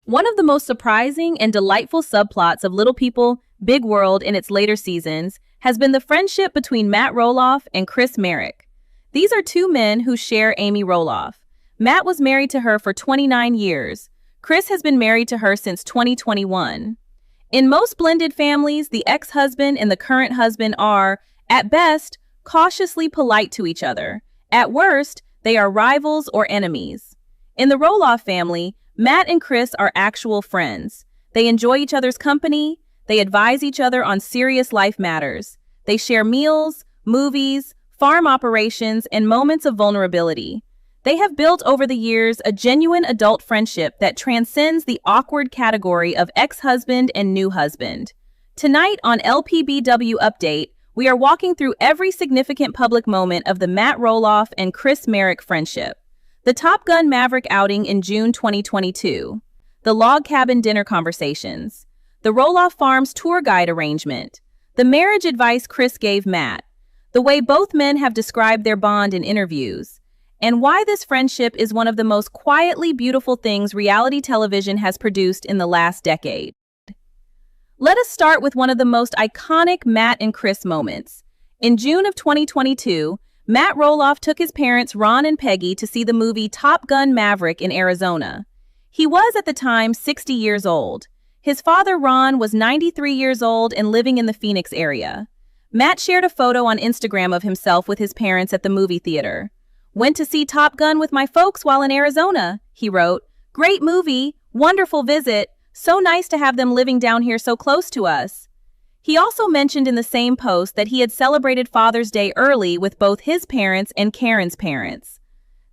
One of the most surprising and delightful subplots of Little People, Big World in its later seasons has been the friendship between Matt Roloff and Chris Marek. These are two men who share Amy Roloff. Matt was married to her for 29 years. Chris has been married to her since 2021. In most blended families, the ex-husband and the current husband are, at best, cautiously polite to each other. At worst, they are rivals or enemies. In the Roloff family, Matt and Chris are actual friends. They enjoy each other's company. They advise each other on serious life matters. They share meals, movies, farm operations, and moments of vulnerability. They have built over the years a genuine adult friendship that transcends the awkward category of ex-husband and new husband. Tonight on LPBW Update, we are walking through every significant public moment of the Matt Roloff and Chris Marek friendship. The Top Gun Maverick outing in June 2022. The log cabin dinner conversations. The Roloff Farms tour guide arrangement. The marriage advice Chris gave Matt. The way both men have described their bond in interviews. And why this friendship is one of the most quietly beautiful things reality television has produced in the last decade. Let us start with one of the most iconic Matt and Chris moments. In June of 2022, Matt Roloff took his parents Ron and Peggy to see the movie Top Gun Maverick in Arizona. He was at the time 60 years old. His father Ron was 93 years old and living in the Phoenix area. Matt shared a photo on Instagram of himself with his parents at the movie theater. "Went to see Top Gun with my folks while in Arizona," he wrote. "Great movie, wonderful visit, so nice to have them living down here so close to us." He also mentioned in the same post that he had celebrated Father's Day early with both his parents and Caryn's parents.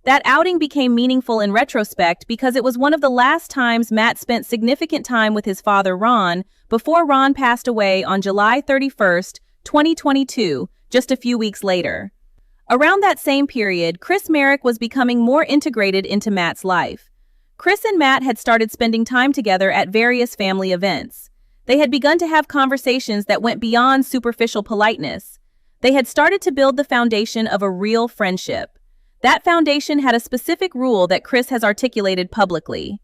That outing became meaningful in retrospect because it was one of the last times Matt spent significant time with his father Ron before Ron passed away on July 31st, 2022, just a few weeks later. Around that same period, Chris Marek was becoming more integrated into Matt's life. Chris and Matt had started spending time together at various family events. They had begun to have conversations that went beyond superficial politeness. They had started to build the foundation of a real friendship. That foundation had a specific rule that Chris has articulated publicly.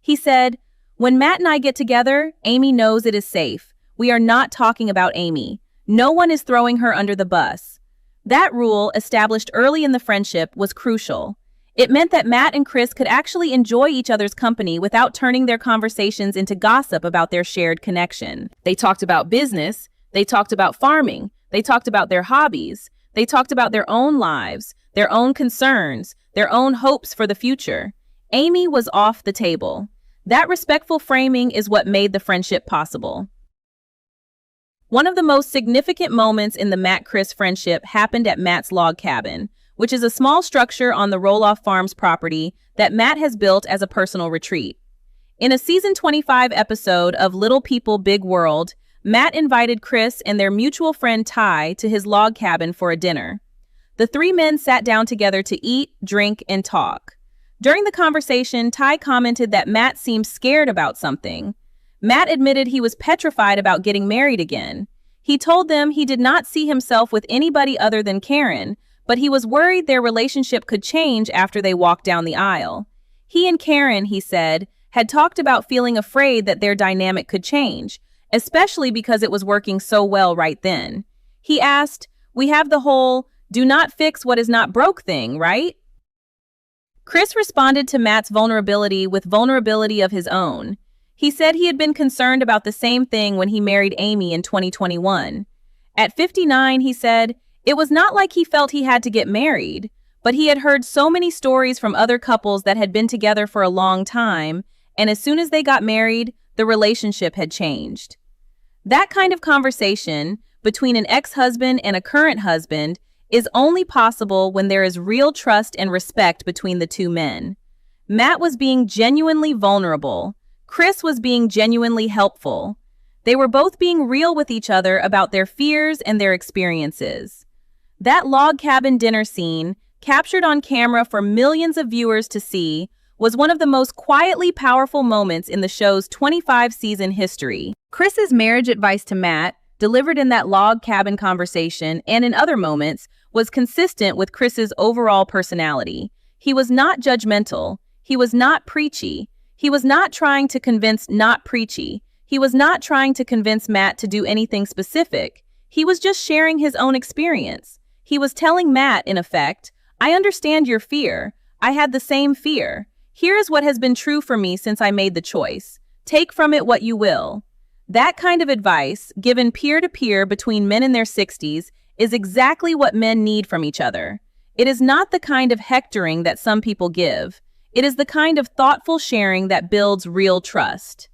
He said, "When Matt and I get together, Amy knows it is safe. We are not talking about Amy. No one is throwing her under the bus." That rule, established early in the friendship, was crucial. It meant that Matt and Chris could actually enjoy each other's company without turning their conversations into gossip about their shared connection. They talked about business, they talked about farming, they talked about their hobbies, they talked about their own lives, their own concerns, their own hopes for the future. Amy was off the table. That respectful framing is what made the friendship possible. One of the most significant moments in the Matt-Chris friendship happened at Matt's log cabin, which is a small structure on the Roloff Farms property that Matt has built as a personal retreat. In a season 25 episode of Little People, Big World, Matt invited Chris and their mutual friend Ty to his log cabin for a dinner. The three men sat down together to eat, drink, and talk. During the conversation, Ty commented that Matt seemed scared about something. Matt admitted he was petrified about getting married again. He told them he did not see himself with anybody other than Caryn, but he was worried their relationship could change after they walked down the aisle. He and Caryn, he said, had talked about feeling afraid that their dynamic could change, especially because it was working so well right then. He asked, "We have the whole, do not fix what is not broke thing, right?" Chris responded to Matt's vulnerability with vulnerability of his own. He said he had been concerned about the same thing when he married Amy in 2021. At 59, he said, it was not like he felt he had to get married, but he had heard so many stories from other couples that had been together for a long time, and as soon as they got married, the relationship had changed. That kind of conversation between an ex-husband and a current husband is only possible when there is real trust and respect between the two men. Matt was being genuinely vulnerable. Chris was being genuinely helpful. They were both being real with each other about their fears and their experiences. That log cabin dinner scene, captured on camera for millions of viewers to see, was one of the most quietly powerful moments in the show's 25-season history. Chris's marriage advice to Matt, delivered in that log cabin conversation and in other moments, was consistent with Chris's overall personality. He was not judgmental. He was not preachy. He was not trying to convince, not preachy. He was not trying to convince Matt to do anything specific. He was just sharing his own experience. He was telling Matt, in effect, I understand your fear. I had the same fear. Here is what has been true for me since I made the choice. Take from it what you will. That kind of advice, given peer-to-peer between men in their 60s, is exactly what men need from each other. It is not the kind of hectoring that some people give. It is the kind of thoughtful sharing that builds real trust.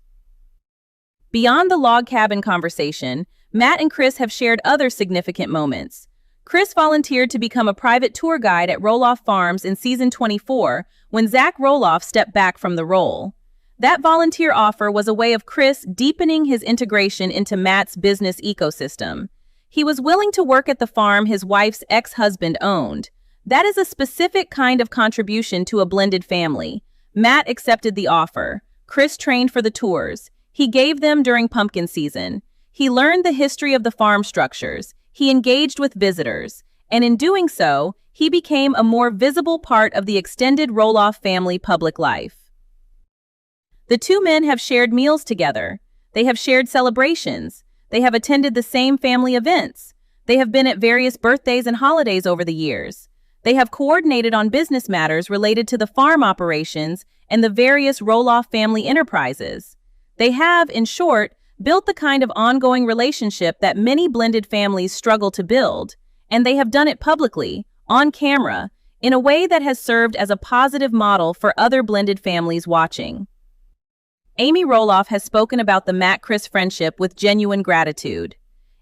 Beyond the log cabin conversation, Matt and Chris have shared other significant moments. Chris volunteered to become a private tour guide at Roloff Farms in season 24 when Zach Roloff stepped back from the role. That volunteer offer was a way of Chris deepening his integration into Matt's business ecosystem. He was willing to work at the farm his wife's ex-husband owned. That is a specific kind of contribution to a blended family. Matt accepted the offer. Chris trained for the tours. He gave them during pumpkin season. He learned the history of the farm structures. He engaged with visitors. And in doing so, he became a more visible part of the extended Roloff family public life. The two men have shared meals together. They have shared celebrations. They have attended the same family events. They have been at various birthdays and holidays over the years. They have coordinated on business matters related to the farm operations and the various Roloff family enterprises. They have, in short, built the kind of ongoing relationship that many blended families struggle to build, and they have done it publicly, on camera, in a way that has served as a positive model for other blended families watching. Amy Roloff has spoken about the Matt-Chris friendship with genuine gratitude.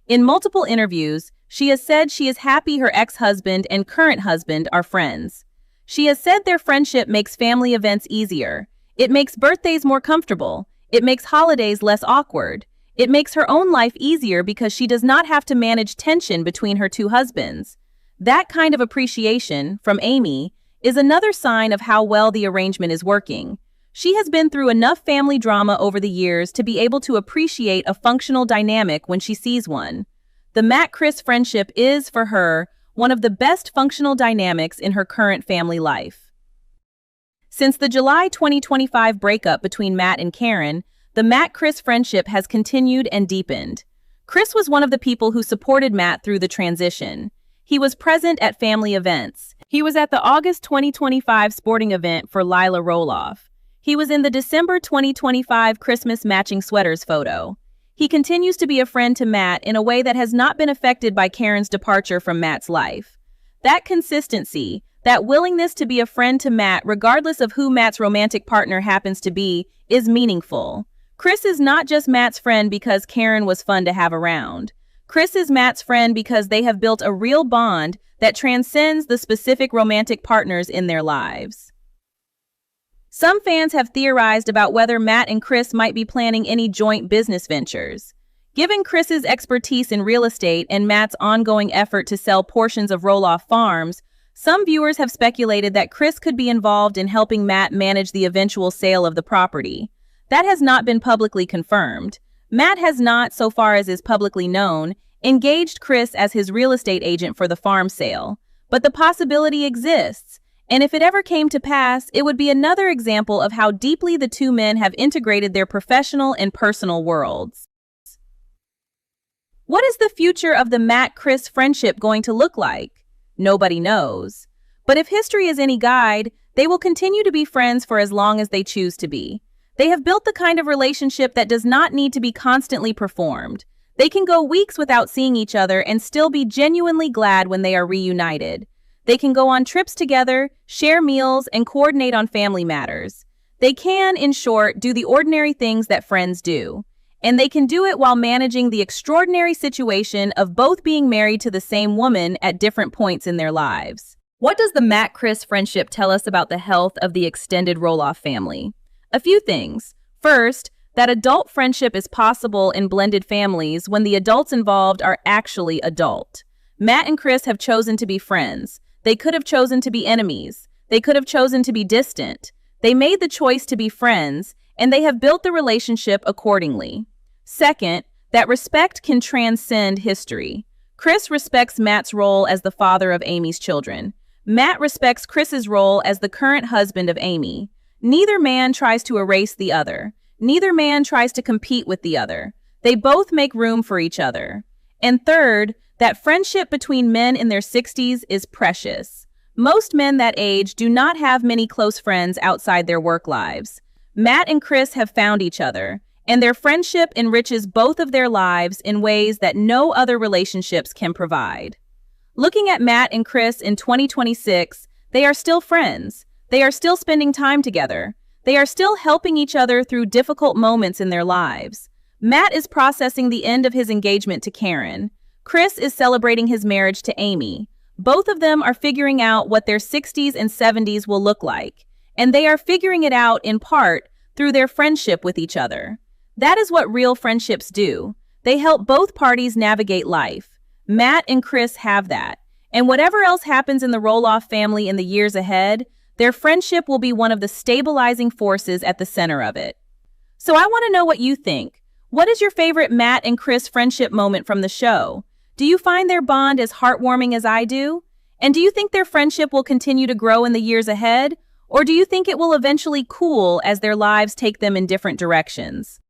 In multiple interviews, she has said she is happy her ex-husband and current husband are friends. She has said their friendship makes family events easier. It makes birthdays more comfortable. It makes holidays less awkward. It makes her own life easier because she does not have to manage tension between her two husbands. That kind of appreciation, from Amy, is another sign of how well the arrangement is working. She has been through enough family drama over the years to be able to appreciate a functional dynamic when she sees one. The Matt-Chris friendship is, for her, one of the best functional dynamics in her current family life. Since the July 2025 breakup between Matt and Caryn, the Matt-Chris friendship has continued and deepened. Chris was one of the people who supported Matt through the transition. He was present at family events. He was at the August 2025 sporting event for Lila Roloff. He was in the December 2025 Christmas matching sweaters photo. He continues to be a friend to Matt in a way that has not been affected by Caryn's departure from Matt's life. That consistency, that willingness to be a friend to Matt regardless of who Matt's romantic partner happens to be, is meaningful. Chris is not just Matt's friend because Caryn was fun to have around. Chris is Matt's friend because they have built a real bond that transcends the specific romantic partners in their lives. Some fans have theorized about whether Matt and Chris might be planning any joint business ventures. Given Chris's expertise in real estate and Matt's ongoing effort to sell portions of Roloff Farms, some viewers have speculated that Chris could be involved in helping Matt manage the eventual sale of the property. That has not been publicly confirmed. Matt has not, so far as is publicly known, engaged Chris as his real estate agent for the farm sale. But the possibility exists. And if it ever came to pass, it would be another example of how deeply the two men have integrated their professional and personal worlds. What is the future of the Matt-Chris friendship going to look like? Nobody knows. But if history is any guide, they will continue to be friends for as long as they choose to be. They have built the kind of relationship that does not need to be constantly performed. They can go weeks without seeing each other and still be genuinely glad when they are reunited. They can go on trips together, share meals, and coordinate on family matters. They can, in short, do the ordinary things that friends do. And they can do it while managing the extraordinary situation of both being married to the same woman at different points in their lives. What does the Matt-Chris friendship tell us about the health of the extended Roloff family? A few things. First, that adult friendship is possible in blended families when the adults involved are actually adult. Matt and Chris have chosen to be friends. They could have chosen to be enemies. They could have chosen to be distant. They made the choice to be friends, and they have built the relationship accordingly. Second, that respect can transcend history. Chris respects Matt's role as the father of Amy's children. Matt respects Chris's role as the current husband of Amy. Neither man tries to erase the other. Neither man tries to compete with the other. They both make room for each other. And third, that friendship between men in their 60s is precious. Most men that age do not have many close friends outside their work lives. Matt and Chris have found each other, and their friendship enriches both of their lives in ways that no other relationships can provide. Looking at Matt and Chris in 2026, they are still friends. They are still spending time together. They are still helping each other through difficult moments in their lives. Matt is processing the end of his engagement to Caryn. Chris is celebrating his marriage to Amy. Both of them are figuring out what their 60s and 70s will look like, and they are figuring it out in part through their friendship with each other. That is what real friendships do. They help both parties navigate life. Matt and Chris have that. And whatever else happens in the Roloff family in the years ahead, their friendship will be one of the stabilizing forces at the center of it. So I want to know what you think. What is your favorite Matt and Chris friendship moment from the show? Do you find their bond as heartwarming as I do? And do you think their friendship will continue to grow in the years ahead? Or do you think it will eventually cool as their lives take them in different directions?